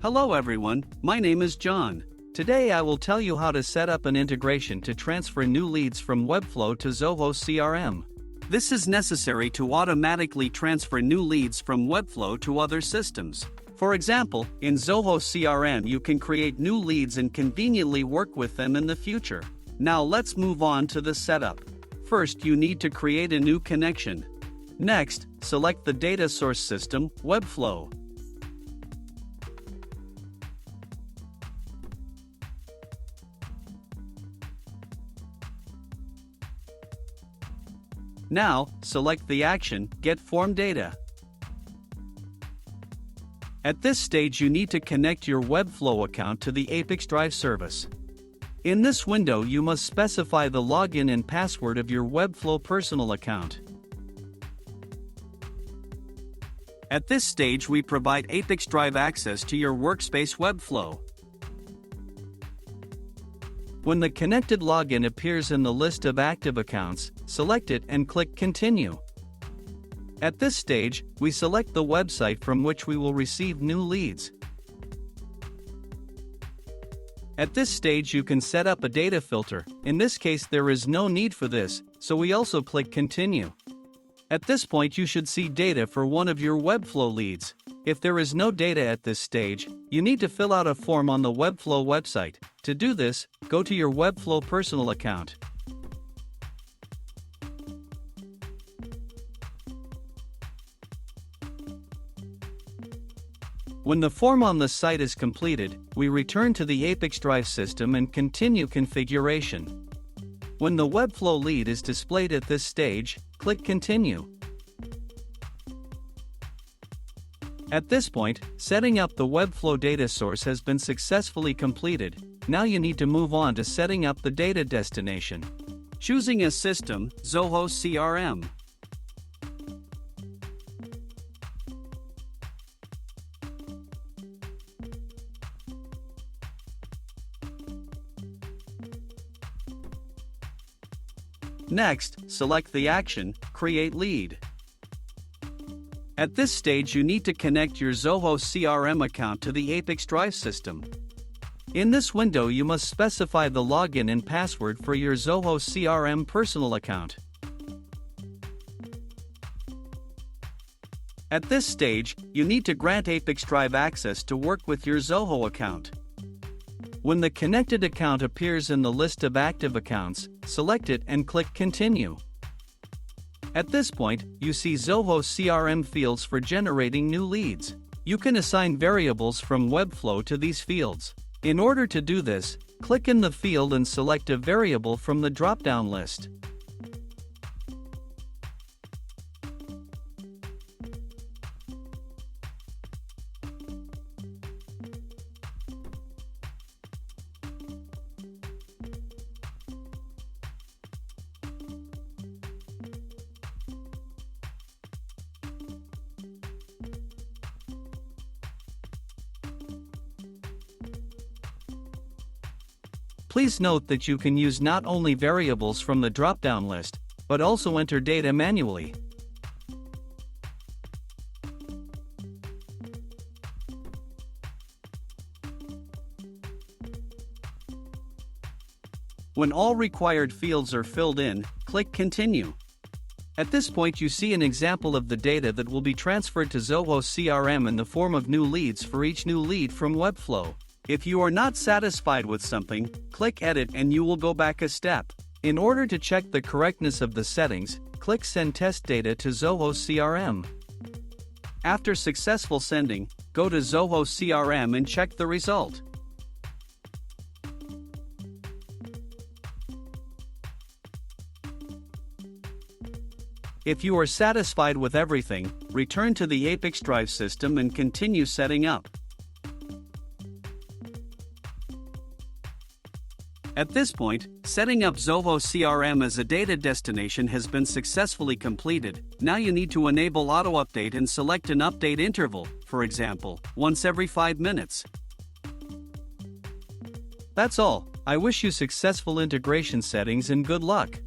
Hello everyone, my name is John. Today I will tell you how to set up an integration to transfer new leads from Webflow to Zoho CRM. This is necessary to automatically transfer new leads from Webflow to other systems. For example, in Zoho CRM you can create new leads and conveniently work with them in the future. Now let's move on to the setup. First, you need to create a new connection. Next, select the data source system, Webflow. Now, select the action, Get Form Data. At this stage you need to connect your Webflow account to the ApiX-Drive service. In this window you must specify the login and password of your Webflow personal account. At this stage we provide ApiX-Drive access to your workspace Webflow. When the connected login appears in the list of active accounts, select it and click Continue. At this stage, we select the website from which we will receive new leads. At this stage you can set up a data filter. In this case there is no need for this, so we also click Continue. At this point you should see data for one of your Webflow leads. If there is no data at this stage, you need to fill out a form on the Webflow website. To do this, go to your Webflow personal account. When the form on the site is completed, we return to the ApiX-Drive system and continue configuration. When the Webflow lead is displayed at this stage, click Continue. At this point, setting up the Webflow data source has been successfully completed. Now you need to move on to setting up the data destination. Choosing a system, Zoho CRM. Next, select the action, Create Lead. At this stage you need to connect your Zoho CRM account to the ApiX-Drive system. In this window you must specify the login and password for your Zoho CRM personal account. At this stage, you need to grant ApiX-Drive access to work with your Zoho account. When the connected account appears in the list of active accounts, select it and click Continue. At this point, you see Zoho CRM fields for generating new leads. You can assign variables from Webflow to these fields. In order to do this, click in the field and select a variable from the drop-down list. Please note that you can use not only variables from the drop-down list, but also enter data manually. When all required fields are filled in, click Continue. At this point you see an example of the data that will be transferred to Zoho CRM in the form of new leads for each new lead from Webflow. If you are not satisfied with something, click Edit and you will go back a step. In order to check the correctness of the settings, click Send Test Data to Zoho CRM. After successful sending, go to Zoho CRM and check the result. If you are satisfied with everything, return to the ApiX-Drive system and continue setting up. At this point, setting up Zoho CRM as a data destination has been successfully completed. Now you need to enable auto-update and select an update interval, for example, once every 5 minutes. That's all. I wish you successful integration settings and good luck.